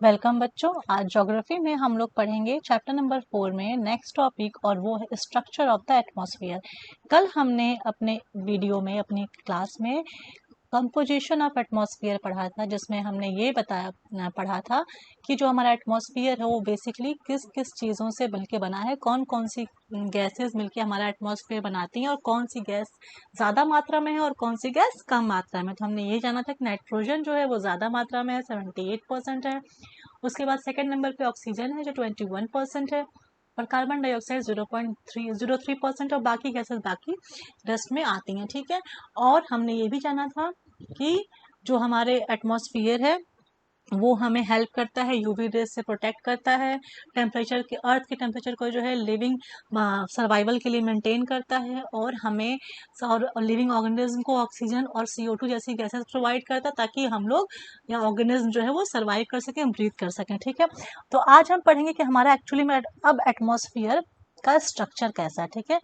Welcome बच्चों। आज geography में हम लोग पढ़ेंगे चैप्टर नंबर 4 में नेक्स्ट टॉपिक, और वो है स्ट्रक्चर ऑफ द एटमॉस्फेयर। कल हमने अपने वीडियो में अपनी क्लास में कंपोजिशन ऑफ एटमॉस्फेयर पढ़ा था, जिसमें हमने ये पढ़ा था कि जो हमारा एटमॉस्फेयर है वो बेसिकली किस किस चीज़ों से मिलके बना है, कौन कौन सी गैसेस मिलके हमारा एटमॉस्फेयर बनाती हैं और कौन सी गैस ज़्यादा मात्रा में है और कौन सी गैस कम मात्रा में। तो हमने ये जाना था कि नाइट्रोजन जो है वो ज़्यादा मात्रा में है, 78% है। उसके बाद सेकंड नंबर पे ऑक्सीजन है जो 21% है, और कार्बन डाइऑक्साइड 0.303% और बाकी गैसेस बाकी रेस्ट में आती हैं। ठीक है। और हमने ये भी जाना था कि जो हमारे एटमॉस्फेयर है वो हमें हेल्प करता है, यूवी रेज से प्रोटेक्ट करता है, टेम्परेचर के अर्थ के टेम्परेचर को जो है लिविंग सर्वाइवल के लिए मेंटेन करता है, और हमें और लिविंग ऑर्गेनिज्म को ऑक्सीजन और CO2 जैसी गैसेस प्रोवाइड करता है ताकि हम लोग या ऑर्गेनिज्म जो है वो सर्वाइव कर सकें, ब्रीथ कर सकें। ठीक है। तो आज हम पढ़ेंगे कि हमारा एक्चुअली में अब एटमॉस्फेयर का स्ट्रक्चर कैसा है। ठीक है।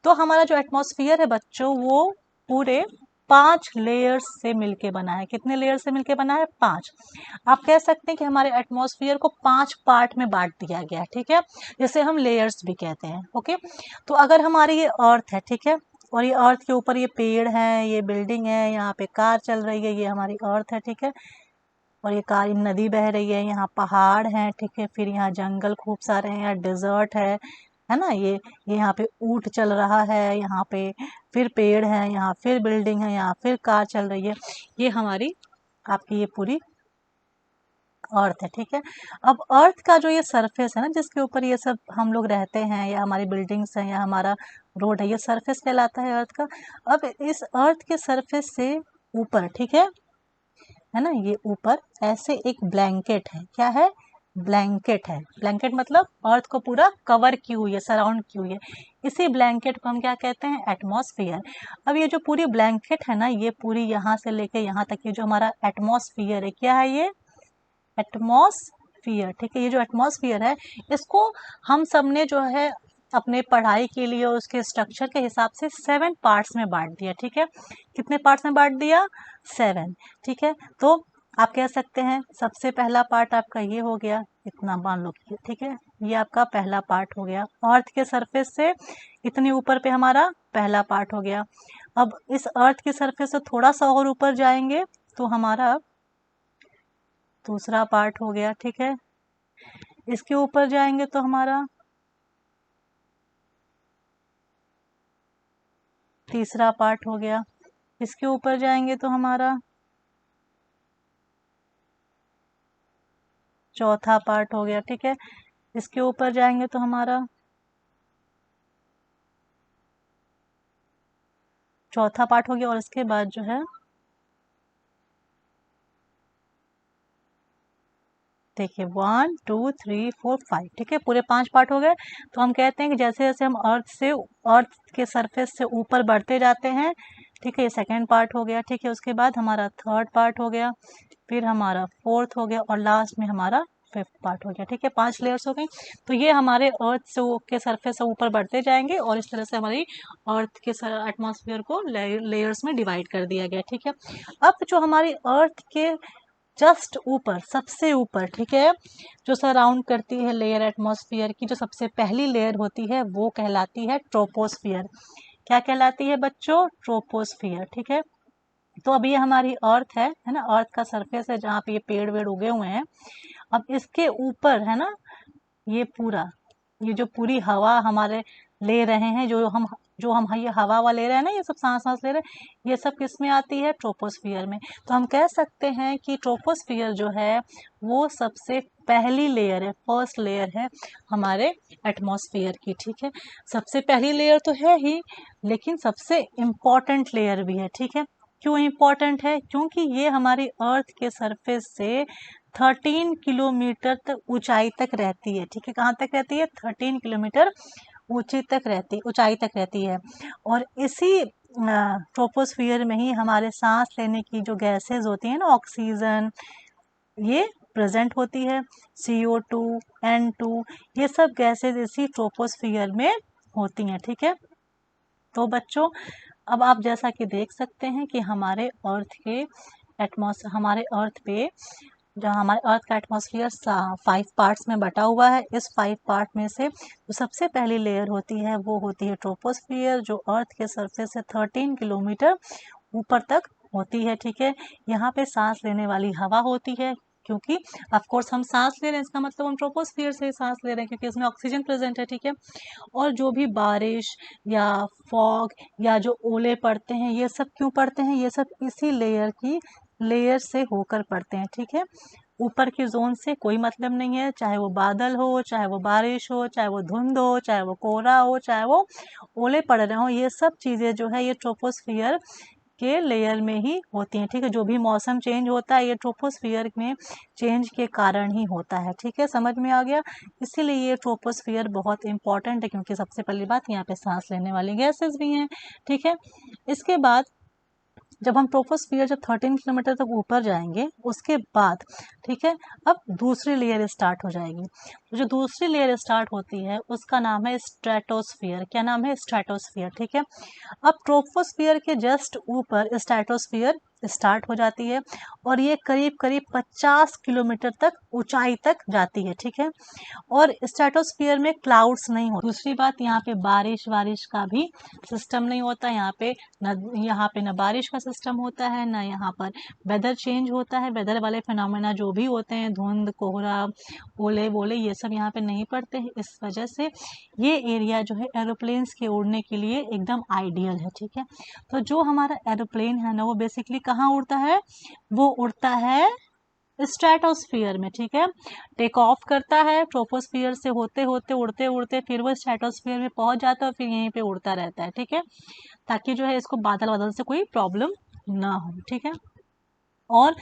तो हमारा जो एटमॉस्फेयर है बच्चों वो पूरे 5 लेयर्स से मिलके बना है। कितने लेयर से मिलके बना है? 5। आप कह सकते हैं कि हमारे एटमॉस्फेयर को 5 पार्ट में बांट दिया गया है। ठीक है। जिसे हम लेयर्स भी कहते हैं। ओके। तो अगर हमारी ये अर्थ है, ठीक है, और ये अर्थ के ऊपर ये पेड़ है, ये बिल्डिंग है, यहाँ पे कार चल रही है, ये हमारी अर्थ है। ठीक है। और ये कार नदी बह रही है, यहाँ पहाड़ है, ठीक है, फिर यहाँ जंगल खूब सारे हैं, यहाँ डिजर्ट है ना, ये यहाँ पे ऊंट चल रहा है, यहाँ पे फिर पेड़ है, यहाँ फिर बिल्डिंग है, यहाँ फिर कार चल रही है। ये हमारी आपकी ये पूरी अर्थ है। ठीक है। अब अर्थ का जो ये सरफेस है ना, जिसके ऊपर ये सब हम लोग रहते हैं, या हमारी बिल्डिंग्स हैं, या हमारा रोड है, ये सरफेस कहलाता है अर्थ का। अब इस अर्थ के सरफेस से ऊपर, ठीक है ना, ये ऊपर ऐसे एक ब्लैंकेट है। क्या है? ब्लैंकेट है। ब्लैंकेट मतलब अर्थ को पूरा कवर की हुई है, सराउंड की हुई है। इसी ब्लैंकेट को हम क्या कहते हैं? एटमॉस्फेयर। अब ये जो पूरी ब्लैंकेट है ना, ये पूरी यहाँ से लेके यहाँ तक ये जो हमारा एटमॉस्फेयर है, क्या है ये? एटमॉस्फेयर। ठीक है। ये जो एटमॉस्फेयर है इसको हम सब ने जो है अपने पढ़ाई के लिए और उसके स्ट्रक्चर के हिसाब से 7 पार्ट्स में बांट दिया। ठीक है। कितने पार्ट्स में बांट दिया? 7। ठीक है। तो आप कह सकते हैं सबसे पहला पार्ट आपका ये हो गया, इतना मान लो। ठीक है। ये आपका पहला पार्ट हो गया, अर्थ के सरफेस से इतने ऊपर पे हमारा पहला पार्ट हो गया। अब इस अर्थ के सरफेस से थोड़ा सा और ऊपर जाएंगे तो हमारा दूसरा पार्ट हो गया। ठीक है। इसके ऊपर जाएंगे तो हमारा तीसरा पार्ट हो गया। इसके ऊपर जाएंगे तो हमारा चौथा पार्ट हो गया। ठीक है। इसके ऊपर जाएंगे तो हमारा चौथा पार्ट हो गया, और इसके बाद जो है देखिए 1 2 3 4 5। ठीक है। पूरे 5 पार्ट हो गए। तो हम कहते हैं कि जैसे जैसे हम अर्थ के सरफेस से ऊपर बढ़ते जाते हैं, ठीक है, ये सेकेंड पार्ट हो गया। ठीक है। उसके बाद हमारा थर्ड पार्ट हो गया, फिर हमारा फोर्थ हो गया, और लास्ट में हमारा फिफ्थ पार्ट हो गया। ठीक है। 5 लेयर्स हो गई। तो ये हमारे अर्थ से के सरफेस से ऊपर बढ़ते जाएंगे, और इस तरह से हमारी अर्थ के एटमॉस्फेयर को लेयर्स में डिवाइड कर दिया गया। ठीक है। अब जो हमारी अर्थ के जस्ट ऊपर, सबसे ऊपर, ठीक है, जो सराउंड करती है लेयर एटमॉस्फेयर की, जो सबसे पहली लेयर होती है वो कहलाती है ट्रोपोस्फियर। क्या कहलाती है बच्चों? ट्रोपोस्फियर। ठीक है। तो अब ये हमारी अर्थ है ना, अर्थ का सरफेस है जहाँ पे ये पेड़ वेड़ उगे हुए हैं। अब इसके ऊपर है ना, ये जो पूरी हवा हमारे ले रहे हैं, जो हम ये हवा ले रहे हैं ना, ये सब सांस सांस ले रहे हैं, ये सब किस में आती है? ट्रोपोस्फियर में। तो हम कह सकते हैं कि ट्रोपोस्फियर जो है वो सबसे पहली लेयर है, फर्स्ट लेयर है हमारे एटमॉस्फेयर की। ठीक है। सबसे पहली लेयर तो है ही, लेकिन सबसे इम्पॉर्टेंट लेयर भी है। ठीक है। क्यों इम्पॉर्टेंट है? क्योंकि ये हमारी अर्थ के सरफेस से 13 किलोमीटर तक ऊंचाई तक रहती है। ठीक है। कहाँ तक रहती है? 13 किलोमीटर ऊंचाई तक रहती है। और इसी ट्रोपोस्फियर में ही हमारे सांस लेने की जो गैसेस होती हैं ना, ऑक्सीजन, ये प्रेजेंट होती है। CO2, N2, ये सब गैसेस इसी ट्रोपोस्फियर में होती हैं। ठीक है। तो बच्चों अब आप जैसा कि देख सकते हैं कि हमारे अर्थ पे जहाँ हमारे अर्थ का एटमॉस्फेयर 5 पार्ट्स में बटा हुआ है। इस 5 पार्ट में से जो सबसे पहली लेयर होती है वो होती है ट्रोपोस्फियर, जो अर्थ के सरफेस से 13 किलोमीटर ऊपर तक होती है। ठीक है, यहाँ पे सांस लेने वाली हवा होती है, क्योंकि ऑफ कोर्स हम सांस ले रहे हैं, इसका मतलब हम ट्रोपोस्फियर से ही सांस ले रहे हैं, क्योंकि इसमें ऑक्सीजन प्रेजेंट है। ठीक है, और जो भी बारिश या फॉग या जो ओले पड़ते हैं, ये सब क्यों पड़ते हैं? ये सब इसी लेयर से होकर पड़ते हैं। ठीक है, ऊपर की जोन से कोई मतलब नहीं है, चाहे वो बादल हो, चाहे वो बारिश हो, चाहे वो धुंध हो, चाहे वो कोहरा हो, चाहे वो ओले पड़ रहे हो, ये सब चीज़ें जो है ये ट्रोपोस्फियर के लेयर में ही होती हैं। ठीक है, जो भी मौसम चेंज होता है ये ट्रोपोस्फियर में चेंज के कारण ही होता है। ठीक है, समझ में आ गया? इसीलिए ये ट्रोपोस्फियर बहुत इंपॉर्टेंट है, क्योंकि सबसे पहली बात यहाँ पे सांस लेने वाली गैसेस भी हैं। ठीक है, इसके बाद जब हम ट्रोपोस्फियर जब 13 किलोमीटर तक ऊपर जाएंगे, उसके बाद ठीक है, अब दूसरी लेयर स्टार्ट हो जाएगी। तो जो दूसरी लेयर स्टार्ट होती है उसका नाम है स्ट्रेटोस्फियर। क्या नाम है? स्ट्रेटोस्फियर। ठीक है, अब ट्रोपोस्फियर के जस्ट ऊपर स्ट्रेटोस्फियर स्टार्ट हो जाती है, और ये करीब करीब 50 किलोमीटर तक ऊंचाई तक जाती है। ठीक है, और स्ट्रेटोस्फियर में क्लाउड्स नहीं होते। दूसरी बात, यहाँ पे बारिश वारिश का भी सिस्टम नहीं होता। यहाँ पे न बारिश का सिस्टम होता है, ना यहाँ पर वेदर चेंज होता है। वेदर वाले फिनोमेना जो भी होते हैं, धुंध, कोहरा, ओले वोले, ये सब यहाँ पे नहीं पड़ते हैं। इस वजह से ये एरिया जो है एरोप्लेन्स के उड़ने के लिए एकदम आइडियल है। ठीक है, तो जो हमारा एरोप्लेन है ना, वो बेसिकली कहाँ उड़ता है? वो उड़ता है स्ट्रेटोस्फियर में। ठीक है, टेक ऑफ करता है ट्रोपोस्फियर से होते होते उड़ते उड़ते, फिर वो स्ट्रेटोस्फियर में पहुंच जाता है, फिर यहीं पे उड़ता रहता है। ठीक है, ताकि जो है इसको बादल वादल से कोई प्रॉब्लम ना हो। ठीक है, और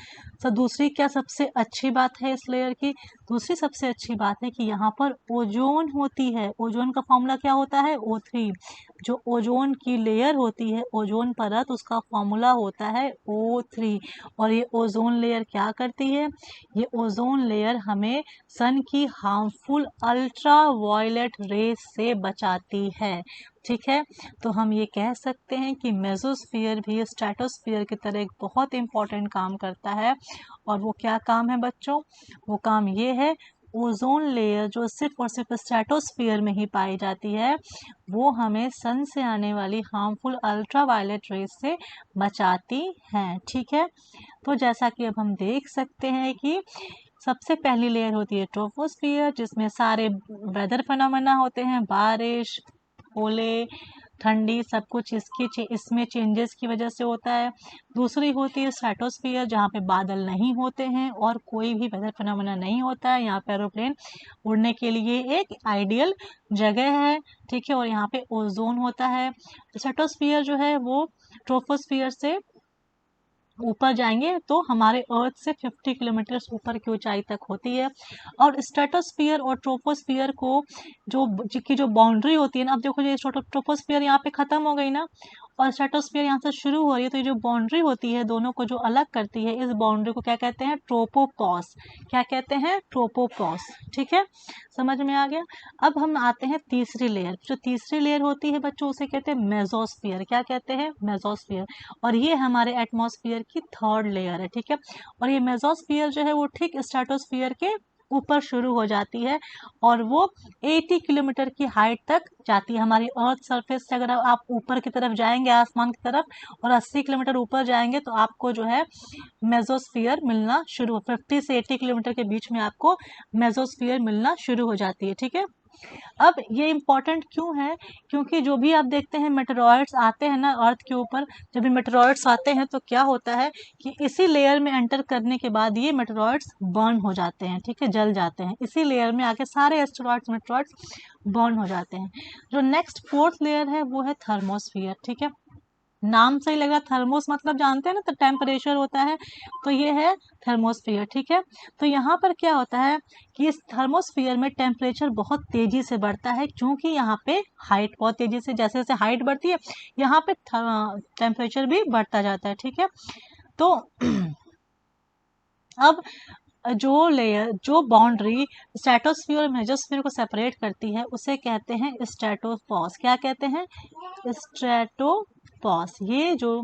दूसरी क्या सबसे अच्छी बात है इस लेयर की? दूसरी सबसे अच्छी बात है कि यहाँ पर ओजोन होती है। ओजोन का फॉर्मूला क्या होता है? O3। जो ओजोन की लेयर होती है, ओजोन परत, उसका फॉर्मूला होता है O3। और ये ओजोन लेयर क्या करती है? ये ओजोन लेयर हमें सन की हार्मफुल अल्ट्रा वायलेट रेस से बचाती है। ठीक है, तो हम ये कह सकते हैं कि मेसोस्फीयर भी स्ट्रेटोस्फीयर की तरह एक बहुत इंपॉर्टेंट काम करता है। और वो क्या काम है बच्चों? वो काम ये है, ओजोन लेयर जो सिर्फ और सिर्फ स्ट्रेटोस्फीयर में ही पाई जाती है, वो हमें सन से आने वाली हार्मफुल अल्ट्रा वायलेट रेस से बचाती हैं। ठीक है, तो जैसा कि अब हम देख सकते हैं कि सबसे पहली लेयर होती है ट्रोपोस्फियर, जिसमें सारे वेदर फिनोमेना होते हैं, बारिश, ओले, ठंडी, सब कुछ इसमें चेंजेस की वजह से होता है। दूसरी होती है स्ट्रेटोस्फियर, जहाँ पे बादल नहीं होते हैं और कोई भी वेदर फिनोमेना नहीं होता है। यहाँ पे एरोप्लेन उड़ने के लिए एक आइडियल जगह है। ठीक है, और यहाँ पे ओजोन होता है। स्ट्रेटोस्फियर जो है वो ट्रोपोस्फियर से ऊपर जाएंगे तो हमारे अर्थ से 50 किलोमीटर ऊपर की ऊंचाई तक होती है। और स्ट्रेटोस्फियर और ट्रोपोस्फियर को जो बाउंड्री होती है ना, अब देखो ये ट्रोपोस्फियर यहाँ पे खत्म हो गई ना, और स्ट्रेटोस्फियर यहाँ से शुरू हो रही है, तो ये जो बाउंड्री होती है दोनों को जो अलग करती है, इस बाउंड्री को क्या कहते हैं? ट्रोपोपॉज। क्या कहते हैं? ट्रोपोपॉज। ठीक है, समझ में आ गया? अब हम आते हैं तीसरी लेयर। जो तीसरी लेयर होती है बच्चों, उसे कहते हैं मेसोस्फियर। क्या कहते हैं? मेसोस्फियर। और ये हमारे एटमॉस्फेयर की थर्ड लेयर है। ठीक है, और ये मेसोस्फियर जो है वो ठीक स्ट्रेटोस्फियर के ऊपर शुरू हो जाती है, और वो 80 किलोमीटर की हाइट तक जाती है। हमारी अर्थ सरफेस से अगर आप ऊपर की तरफ जाएंगे, आसमान की तरफ, और 80 किलोमीटर ऊपर जाएंगे, तो आपको जो है मेसोस्फियर मिलना शुरू, 50 से 80 किलोमीटर के बीच में आपको मेसोस्फियर मिलना शुरू हो जाती है। ठीक है, अब ये इम्पॉर्टेंट क्यों है? क्योंकि जो भी आप देखते हैं मेटेरॉइड्स आते हैं ना अर्थ के ऊपर, जब भी मेटेरॉइड्स आते हैं तो क्या होता है कि इसी लेयर में एंटर करने के बाद ये मेटेरॉइड्स बर्न हो जाते हैं। ठीक है, जल जाते हैं, इसी लेयर में आके सारे एस्टेरॉइड्स मेटेरॉइड्स बर्न हो जाते हैं। जो नेक्स्ट फोर्थ लेयर है वो है थर्मोस्फियर। ठीक है, नाम से ही लग रहा, थर्मोस मतलब जानते हैं ना, तो टेम्परेचर होता है, तो ये है थर्मोस्फियर। ठीक है, तो यहाँ पर क्या होता है कि इस थर्मोस्फियर में टेम्परेचर बहुत तेजी से बढ़ता है, क्योंकि यहाँ पे हाइट बहुत तेजी से, जैसे जैसे हाइट बढ़ती है यहाँ पे टेम्परेचर भी बढ़ता जाता है। ठीक है, तो अब जो बाउंड्री स्ट्रेटोस्फियर और मेसोस्फियर को सेपरेट करती है, उसे कहते हैं स्ट्रेटोपॉज। क्या कहते हैं? स्ट्रेटोपॉज। ये जो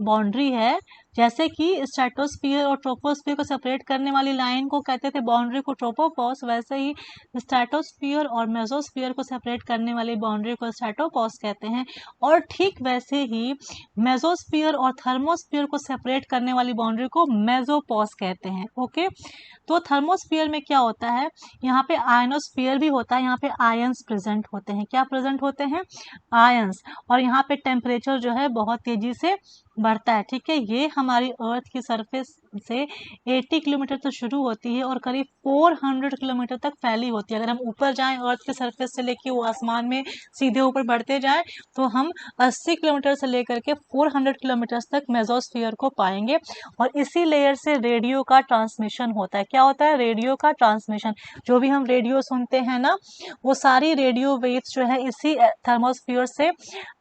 बाउंड्री है, जैसे कि स्ट्रेटोस्फीयर और ट्रोपोस्फीयर को सेपरेट करने वाली लाइन को कहते थे बाउंड्री को ट्रोपोपॉज, वैसे ही स्ट्रेटोस्फीयर और मेसोस्फीयर को सेपरेट करने वाली बाउंड्री को स्ट्रेटोपॉज कहते हैं। और ठीक वैसे ही मेसोस्फीयर और थर्मोस्फीयर को सेपरेट करने वाली बाउंड्री को मेसोपॉज कहते हैं। ओके, तो थर्मोस्फीयर में क्या होता है, यहाँ पे आयनोस्फीयर भी होता है, यहाँ पे आयंस प्रेजेंट होते हैं। क्या प्रेजेंट होते हैं? आयंस। और यहाँ पे टेम्परेचर जो है बहुत तेजी से बढ़ता है। ठीक है, ये हमारी अर्थ की सरफेस से 80 किलोमीटर से शुरू होती है और करीब 400 किलोमीटर तक फैली होती है। अगर हम ऊपर जाएं अर्थ के सरफेस से लेके वो आसमान में सीधे ऊपर बढ़ते जाएं तो हम 80 किलोमीटर से लेकर के 400 किलोमीटर तक मेसोस्फीयर को पाएंगे। और इसी लेयर से रेडियो का ट्रांसमिशन होता है। क्या होता है? रेडियो का ट्रांसमिशन। जो भी हम रेडियो सुनते हैं ना, वो सारी रेडियो वेव्स जो है इसी थर्मोस्फीयर से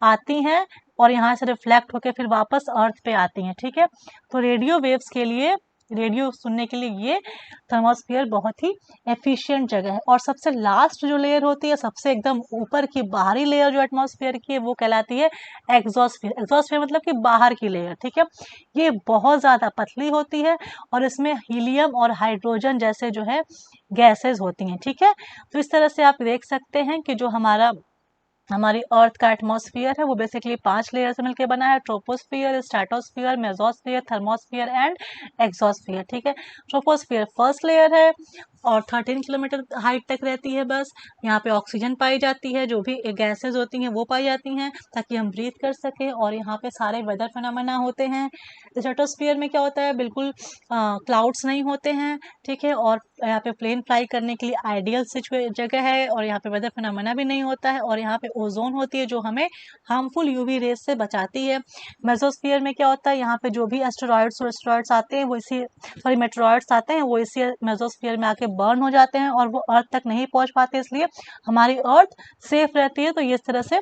आती हैं और यहाँ से रिफ्लेक्ट होकर फिर वापस अर्थ पे आती हैं। ठीक है, तो रेडियो वेव्स के लिए, रेडियो सुनने के लिए ये थर्मोस्फीयर बहुत ही एफिशिएंट जगह है। और सबसे लास्ट जो लेयर होती है, सबसे एकदम ऊपर की बाहरी लेयर जो एटमॉस्फेयर की है, वो कहलाती है एग्जॉस्फीयर। एग्जॉस्फीयर मतलब कि बाहर की लेयर। ठीक है, ये बहुत ज़्यादा पतली होती है और इसमें हीलियम और हाइड्रोजन जैसे जो है गैसेज होती हैं। ठीक है, तो इस तरह से आप देख सकते हैं कि जो हमारी अर्थ का एटमॉस्फेयर है वो बेसिकली 5 लेयर से मिलकर बना है। Troposphere, stratosphere, mesosphere, thermosphere and exosphere. ठीक है, ट्रोपोस्फियर फर्स्ट लेयर है और 13 किलोमीटर हाइट तक रहती है। बस यहाँ पे ऑक्सीजन पाई जाती है, जो भी गैसेज होती हैं वो पाई जाती हैं ताकि हम ब्रीथ कर सकें, और यहाँ पे सारे वेदर फिनोमेना होते हैं। स्ट्रेटोस्फियर में क्या होता है, बिल्कुल क्लाउड्स नहीं होते हैं। ठीक है, और यहाँ पे प्लेन फ्लाई करने के लिए आइडियल जगह है, और यहाँ पे वेदर फिनोमेना भी नहीं होता है, और यहाँ पे ओजोन होती है जो हमें हार्मफुल यूवी रेस से बचाती है। मेसोस्फियर में क्या होता है, यहाँ पे जो भी एस्टेरॉइड्स आते हैं वो इसी, सॉरी मेटेरॉइड्स आते हैं वो इसी मेसोस्फियर में आके बर्न हो जाते हैं और वो अर्थ तक नहीं पहुंच पाते, इसलिए हमारी अर्थ सेफ रहती है। तो ये इस तरह से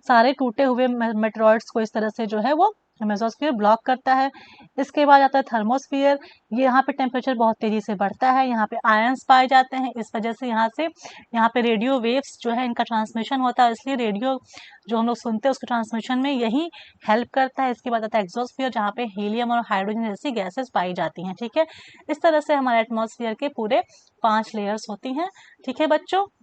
सारे टूटे हुए मेटेरॉइड्स को इस तरह से जो है वो मेसोस्फियर ब्लॉक करता है। इसके बाद आता है थर्मोस्फियर। ये यहाँ पे टेम्परेचर बहुत तेजी से बढ़ता है, यहाँ पे आयंस पाए जाते हैं, इस वजह से यहाँ पे रेडियो वेव्स जो है इनका ट्रांसमिशन होता है, इसलिए रेडियो जो हम लोग सुनते हैं उसके ट्रांसमिशन में यही हेल्प करता है। इसके बाद आता है एक्सोस्फियर, जहाँ पे हीलियम और हाइड्रोजन जैसी गैसेस पाई जाती हैं। ठीक है, इस तरह से हमारे एटमॉस्फेयर के पूरे 5 लेयर्स होती हैं। ठीक है बच्चों।